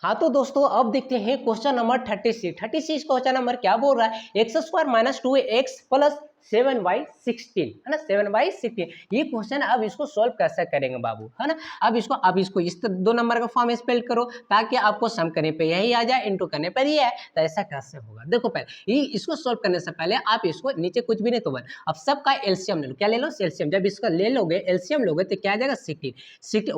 हाँ तो दोस्तों अब देखते हैं क्वेश्चन नंबर 36 क्वेश्चन नंबर क्या बोल रहा है x square minus 2x plus 7y16 है ना 7y16 ये क्वेश्चन अब इसको सॉल्व कैसे करेंगे बाबू है ना। अब इसको इस 2 नंबर का फॉर्म स्पेल करो ताकि आपको सम करने पे यही आ जाए इनटू करने पर ये है तो ऐसा कैसे होगा। देखो पहले इसको सॉल्व करने से पहले आप इसको नीचे कुछ भी नहीं तो बन अब सबका एलसीएम ले लो। क्या ले लो एलसीएम। जब इसका ले लोगे एलसीएम लोगे तो क्या आ जाएगा 16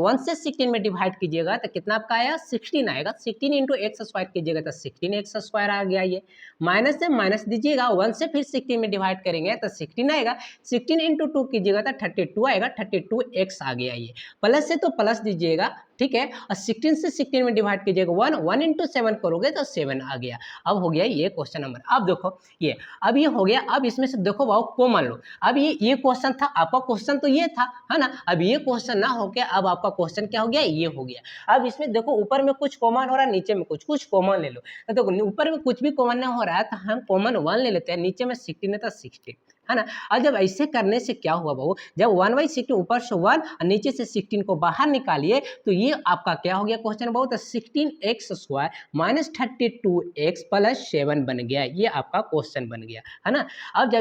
1 से 16 में डिवाइड कीजिएगा तो कितना आपका आया 16 आएगा। 16 इंटू एक्स स्क्वायर कीजिएगा तो 16 एक्स स्क्वायर आ गया। ये माइनस से माइनस दीजिएगा 1 से फिर 16 में डिवाइड करेंगे तो 16 आएगा। 16 इंटू 2 कीजिएगा तो 32 आएगा। 32 एक्स आ गया। ये प्लस से तो प्लस दीजिएगा ठीक है और 16 से 16 में डिवाइड कीजिएगा 1 इंटू 7 करोगे तो 7 आ गया। अब हो गया ये क्वेश्चन नंबर। अब देखो ये अब ये हो गया। अब इसमें से देखो बाबू कॉमन लो। अब ये क्वेश्चन था आपका क्वेश्चन तो ये था है ना। अब ये क्वेश्चन ना हो गया अब आपका क्वेश्चन क्या हो गया ये हो गया। अब इसमें देखो ऊपर में कुछ कॉमन हो रहा है नीचे में कुछ कॉमन ले लो। तो देखो ऊपर में कुछ भी कॉमन ना हो रहा है तो हम कॉमन 1 ले लेते हैं। नीचे में 16 है तो 16 है ना। और जब ऐसे करने से क्या हुआ बाबू जब 1/16 ऊपर से 1 और नीचे से 16 को बाहर निकालिए तो ये आपका क्या हो गया क्वेश्चन बाबू तो 16x square minus 32x plus 7 बन गया। ये आपका क्वेश्चन बन गया है ना। अब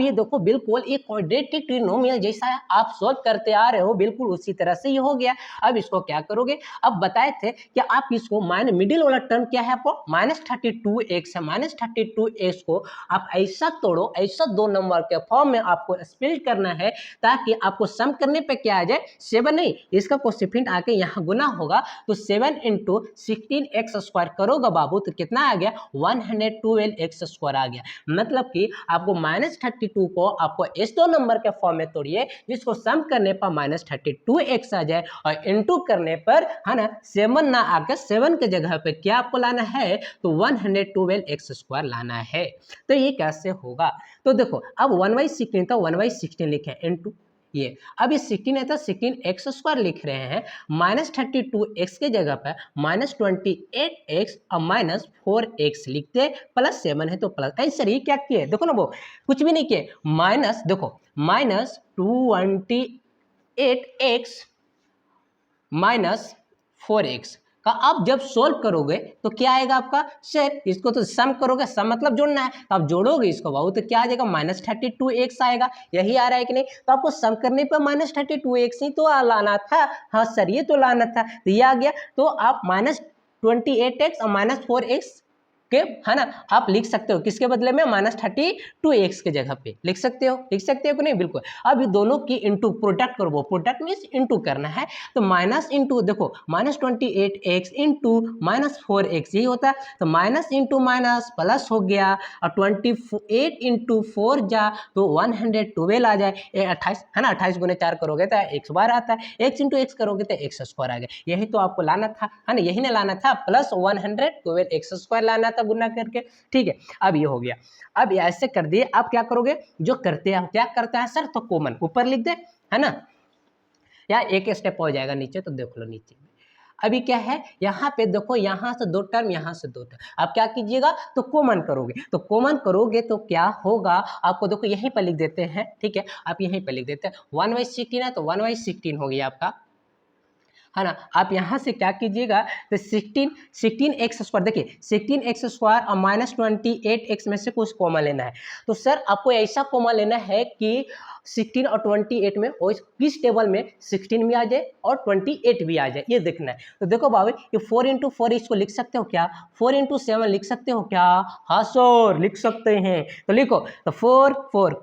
ये देखो बिल्कुल एक क्वाड्रेटिक ट्रिनोमियल जैसा है आप सॉल्व करते आ रहे हो बिल्कुल उसी तरह से ये हो गया। अब इसको क्या करोगे अब बताए थे कि आप इसको मिडिल वाला टर्म क्या है आपको -32x है। -32x को आप ऐसा तोड़ो ऐसा 2 नंबर के फॉर्म में आपको स्प्लिट करना है ताकि आपको सम करने पे क्या आ जाए 7 नहीं इसका कोएफिशिएंट आके यहाँ गुना होगा तो 7 इंटू 16x स्क्वायर करोगे बाबू तो कितना आ गया 112x स्क्वायर आ गया। मतलब कि आपको -32 को आपको इस 2 नंबर के फॉर्म में तोड़िए जिसको सम करने पर -32x आ जाए और इंटू करने पर है ना 7 ना आकर 7 के जगह पे क्या आपको लाना है तो 112x स्क्वायर लाना है। तो ये कैसे होगा तो देखो अब 1/16 था 1/16 लिखे इंटू ये अब ये 16 है तो 16x स्क्वायर लिख रहे हैं -32x के जगह पर -28x और -4x लिखते प्लस 7 है तो प्लस ऐसे ही क्या किए देखो ना वो कुछ भी नहीं किए माइनस देखो -28x -4x का आप जब सोल्व करोगे तो क्या आएगा आपका सर इसको तो सम करोगे सम मतलब जोड़ना है तो आप जोड़ोगे इसको बाबू तो क्या आ जाएगा -32x आएगा। यही आ रहा है कि नहीं तो आपको सम करने पर -32x ही तो लाना था। हाँ सर ये तो लाना था तो ये आ गया तो आप -28x और -4x के है ना आप लिख सकते हो किसके बदले में -32x के जगह पे लिख सकते हो कि नहीं बिल्कुल। अब ये दोनों की इंटू प्रोडक्ट करो प्रोडक्ट मीन्स इंटू करना है तो माइनस इंटू देखो -28x इंटू -4x यही होता है तो माइनस इंटू माइनस प्लस हो गया और 28 इंटू 4 जा तो 112 आ जाए 28 है ना 28 गुने 4 करोगे तो x बार आता है x इंटू एक्स करोगे तो x स्क्वायर आ गया। यही तो आपको लाना था है ना यही ना लाना था प्लस 112x स्क्वायर लाना था गुना करके ठीक है। अब ये हो गया। अब ऐसे कर दिए आप क्या करोगे जो करते हैं क्या करता है सर तो कॉमन ऊपर लिख दे है ना या एक स्टेप हो जाएगा नीचे तो देख लो नीचे अभी क्या है यहाँ पे देखो यहाँ से 2 टर्म यहाँ से 2 टर्म आप क्या कीजिएगा तो कॉमन करोगे तो क्या होगा आपको देखो यहीं पर लिख देते हैं ठीक है। आप यहीं पर लिख देते हैं 1/16 है तो 1/16 हो गया आपका है ना। आप यहाँ से क्या कीजिएगा तो 16x स्क्वायर देखिए 16x स्क्वायर और -28x में से कुछ कॉमन लेना है तो सर आपको ऐसा कॉमन लेना है कि 16 और 28 में और किस टेबल में 16 भी आ जाए और 28 भी आ जाए ये देखना है। तो देखो बाबू ये 4 इंटू 4 इसको लिख सकते हो क्या 4 इंटू 7 लिख सकते हो क्या हाँ सर लिख सकते हैं तो लिखो तो 4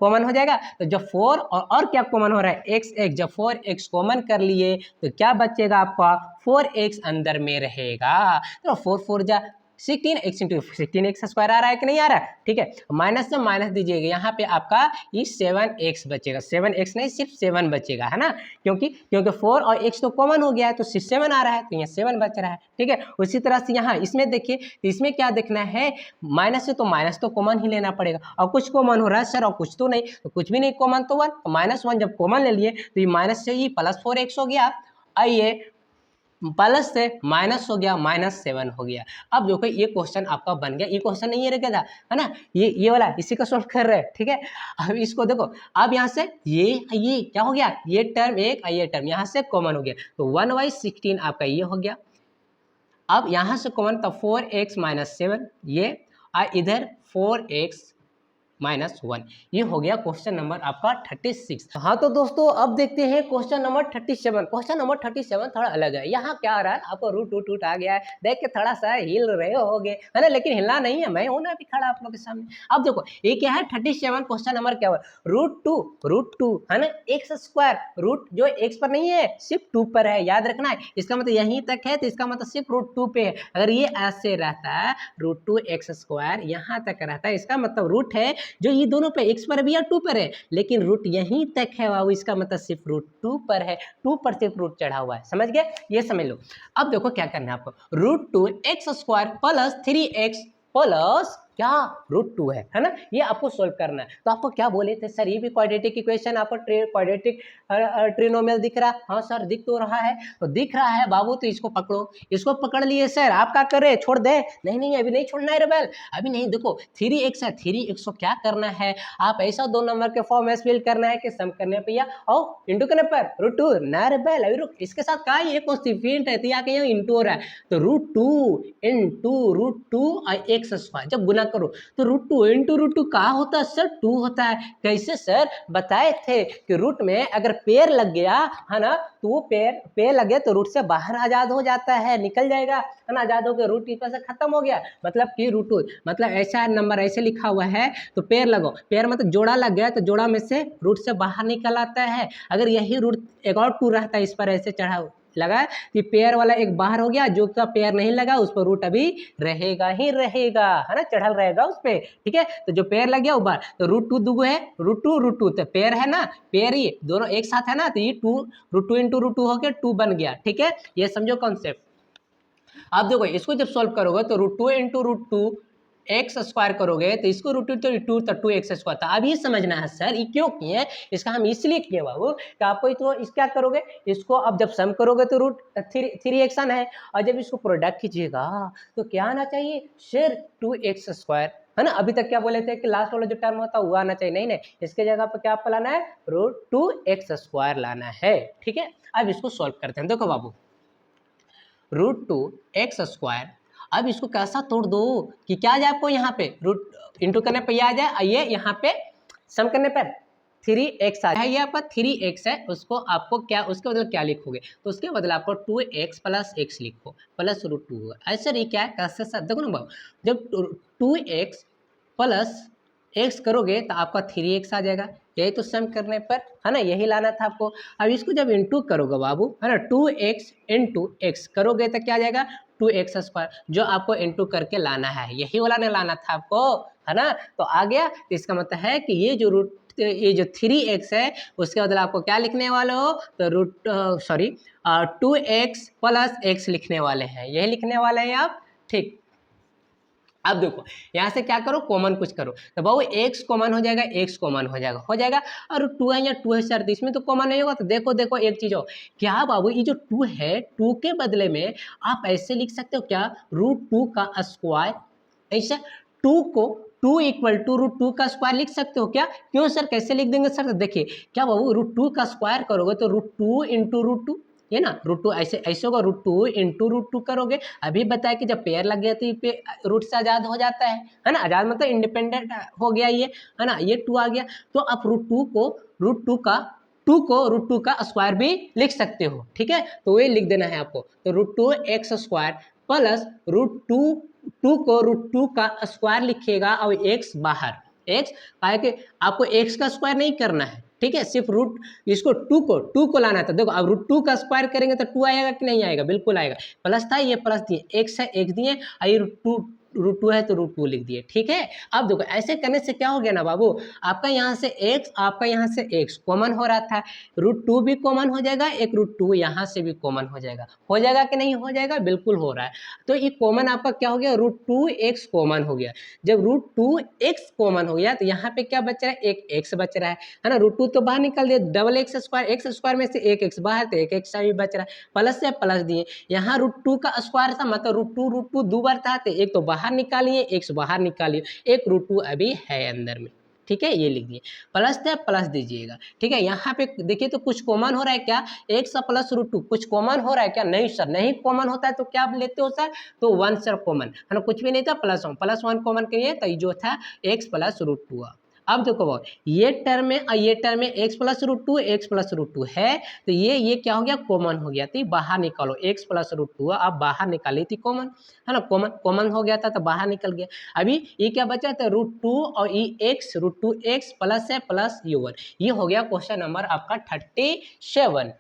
कॉमन हो जाएगा तो जब 4 और क्या कॉमन हो रहा है x जब 4x कॉमन कर लिए तो क्या बचेगा आपका 4x अंदर में रहेगा तो 4 जा 16x इंटू 16x स्क्वायर आ रहा है कि नहीं आ रहा है ठीक है। माइनस से माइनस दीजिएगा यहाँ पे आपका ये 7x बचेगा 7x नहीं सिर्फ 7 बचेगा है ना क्योंकि 4 और x तो कॉमन हो गया है तो 7 आ रहा है तो यहाँ 7 बच रहा है ठीक है। उसी तरह से यहाँ इसमें देखिए तो इसमें क्या देखना है माइनस से तो माइनस तो कॉमन ही लेना पड़ेगा और कुछ कॉमन हो रहा है सर और कुछ तो नहीं तो कुछ भी नहीं कॉमन तो 1 तो -1 जब कॉमन ले लिए तो ये माइनस से ही +4x हो गया आइए प्लस से माइनस हो गया -7 हो गया। अब देखो ये क्वेश्चन आपका बन गया। ये क्वेश्चन नहीं है था है ना ये वाला इसी का सॉल्व कर रहे हैं ठीक है। अब इसको देखो अब यहाँ से ये क्या हो गया ये टर्म एक ये टर्म यहाँ से कॉमन हो गया तो 1/16 आपका ये हो गया। अब यहाँ से कॉमन तो 4x माइनस 7 ये, और इधर 4x -1। ये हो गया क्वेश्चन नंबर आपका 36। हाँ तो दोस्तों अब देखते हैं क्वेश्चन नंबर 37। क्वेश्चन नंबर 37 थोड़ा अलग है। यहाँ क्या आ रहा है, आपको रूट आ गया है, देख के थोड़ा सा हिल रहे होगे, है ना, लेकिन हिलना नहीं है, मैं हूं ना अभी खड़ा आप लोग के सामने। अब देखो ये क्या है, 37 क्वेश्चन नंबर क्या हुआ, रूट टू है ना, एक्स स्क्वायर, रूट जो एक्स पर नहीं है सिर्फ 2 पर है, याद रखना है। इसका मतलब यहीं तक है तो इसका मतलब सिर्फ रूट 2 पे है। अगर ये ऐसे रहता है √2x² यहाँ तक रहता है, इसका मतलब रूट है जो ये दोनों पे x पर भी या 2 पर है, लेकिन रूट यहीं तक है बाबू, इसका मतलब सिर्फ √2 पर है, 2 पर सिर्फ रूट चढ़ा हुआ है। समझ गए, ये समझ लो। अब देखो क्या करना है आपको, √2x² प्लस 3x प्लस क्या √2 है ना, ये आपको सोल्व करना है। तो आपको क्या बोले थे सर, ये भी क्वाड्रेटिक इक्वेशन, आपको क्वाड्रेटिक ट्रिनोमियल दिख रहा है? हाँ सर दिख तो रहा है, तो दिख रहा है बाबू, तो इसको पकड़ो। इसको पकड़ लिए सर, आप क्या कर रहे, छोड़ दे? नहीं नहीं अभी नहीं छोड़ना है रेबेल, अभी नहीं। देखो 3x है, 3x को क्या करना है, आप ऐसा 2 नंबर के फॉर्म में फिल करना है कि सम करने पे या और इंटू करने पर √2 ना रेबेल, अभी रुक, इसके साथ क्या ये कॉन्स्टिट्यूएंट है, यहाँ के यहाँ इंटू हो रहा है, तो √2 इंटू √2 और x², जब गुना करो तो √2 इंटू √2 क्या होता है सर, 2 होता है। कैसे सर, बताए थे कि रूट में अगर पेयर लग गया है ना, तो वो पेयर लग गया तो रूट से बाहर आजाद हो जाता है, निकल जाएगा, है ना, आजाद हो गया, रूट की से खत्म हो गया, मतलब कि √2 मतलब ऐसा नंबर ऐसे लिखा हुआ है तो पेयर लगाओ, पेयर मतलब जोड़ा लग गया तो जोड़ा में से रूट से बाहर निकल आता है। अगर यही रूट एक और 2 रहता है इस पर ऐसे चढ़ा लगा कि पेयर वाला एक बाहर हो गया, जो का पेयर नहीं लगा उस पर रूट अभी रहेगा ही रहेगा, है ना, चढ़ल रहेगा उस पे, ठीक है। तो जो पेयर लग गया ऊपर तो √2 दुगो है, √2 तो पेयर है ना, पेयर ही दोनों एक साथ है ना, तो ये 2 √2 इंटू √2 हो गया, 2 बन गया, ठीक है, ये समझो कॉन्सेप्ट। अब देखो इसको जब सॉल्व करोगे तो √2 इंटू √2 x² करोगे तो इसको √2 तो 2x², था। अब ये समझना है सर ये क्यों किए, इसका हम इसलिए किए बाबू कि आपको तो इस क्या करोगे, इसको अब जब सम करोगे तो √3x है, और जब इसको प्रोडक्ट कीजिएगा तो क्या आना चाहिए सर, 2x², है ना। अभी तक क्या बोले थे कि लास्ट वाला जो टर्म होता है वो आना चाहिए, नहीं नहीं, इसके जगह पर क्या लाना है, √2x² लाना है, ठीक है। अब इसको सॉल्व करते हैं। देखो बाबू √2x², अब इसको कैसा तोड़ दो कि क्या आ जाए आपको, यहाँ पे रूट इंटू करने पे आ जाए, आइए यहाँ पे सम करने पे 3x आ जाए, ये आपका 3x है, उसको आपको क्या उसके बदले क्या लिखोगे, तो उसके बदले आपको 2x प्लस x लिखो प्लस √2 होगा। ऐसे ये क्या है, कैसे सर, देखो ना बाबू, जब 2x प्लस x करोगे तो आपका 3x आ जाएगा, यही तो सम करने पर, है ना, यही लाना था आपको। अब इसको जब इंटू करोगे बाबू, है ना, 2x इंटू x करोगे तो क्या आ जाएगा, 2x², जो आपको इंटू करके लाना है, यही वाला ने लाना था आपको, है ना। तो आ गया, तो इसका मतलब है कि ये जो 3x है उसके बदले आपको क्या लिखने वाले हो, तो 2x प्लस x लिखने वाले हैं, यही लिखने वाले हैं आप, ठीक। अब देखो यहाँ से क्या करो, कॉमन कुछ करो, तो बाबू x कॉमन हो जाएगा, x कॉमन हो जाएगा, और 2 है या 2 है सर, तो इसमें तो कॉमन नहीं होगा। तो देखो देखो एक चीज हो क्या बाबू, ये जो 2 है, 2 के बदले में आप ऐसे लिख सकते हो क्या, √2 का स्क्वायर, ऐसे 2 को 2 इक्वल टू √2 का स्क्वायर लिख सकते हो क्या, क्यों सर, कैसे लिख देंगे सर, तो देखिए क्या बाबू, √2 का स्क्वायर करोगे तो √2 इंटू √2, ये ना √2 ऐसे ऐसे होगा, √2 इंटू √2 करोगे, अभी बताया कि जब पेयर लग गया तो ये रूट से आजाद हो जाता है ना, आजाद मतलब इंडिपेंडेंट हो गया ये, है ना, ये 2 आ गया, तो आप √2 का स्क्वायर भी लिख सकते हो, ठीक है। तो ये लिख देना है आपको, तो √2x² प्लस √2 को √2 का स्क्वायर लिखिएगा और x बाहर, x काहे कि आपको x का स्क्वायर नहीं करना है, ठीक है, सिर्फ रूट इसको 2 को लाना था। देखो अब √2 का स्क्वायर करेंगे तो 2 आएगा कि नहीं आएगा, बिल्कुल आएगा, प्लस था ये प्लस दिए, x है x दिए, और ये √2 है तो √2 लिख दिए, ठीक है। अब देखो ऐसे करने से क्या हो गया ना बाबू, आपका यहाँ से x, आपका यहाँ से x कॉमन हो रहा था, √2 भी कॉमन हो जाएगा, एक √2 यहाँ से भी कॉमन हो जाएगा कि नहीं हो जाएगा, बिल्कुल हो रहा है। तो ये कॉमन आपका क्या हो गया, √2x कॉमन हो गया। जब √2x कॉमन हो गया तो यहाँ पे क्या बच रहा है, एक x बच रहा है ना, √2 तो बाहर निकल दिया, डबल x² में से एक x बाहर, तो एक x भी बच रहा है, प्लस से प्लस दिए, यहाँ √2 का स्क्वायर था, मतलब √2 दो बार था, तो एक तो बाहर निकालिए, x बाहर निकालिए, एक √2 अभी है अंदर में, ठीक है, ये लिख दिए। प्लस था, प्लस दीजिएगा। ठीक है, यहाँ पे देखिए तो कुछ कॉमन हो रहा है क्या, एक्स प्लस रूट टू, कुछ कॉमन हो रहा है क्या, नहीं सर, नहीं कॉमन होता है तो क्या आप लेते हो सर, तो वन सर कॉमन है ना, कुछ भी नहीं था, प्लस वन कॉमन करिए तो ये जो था एक्स प्लस रूट टू। अब देखो बहुत, ये टर्म में और ये टर्म में एक्स प्लस रूट टू है, तो ये क्या हो गया, कॉमन हो गया, तो ये बाहर निकालो, एक्स प्लस रूट टू आप बाहर निकाली थी कॉमन, है ना, कॉमन कॉमन हो गया था तो बाहर निकल गया। अभी ये क्या बचा था, रूट टू और ये x, root two x plus है प्लस ये वन, ये हो गया क्वेश्चन नंबर आपका 37।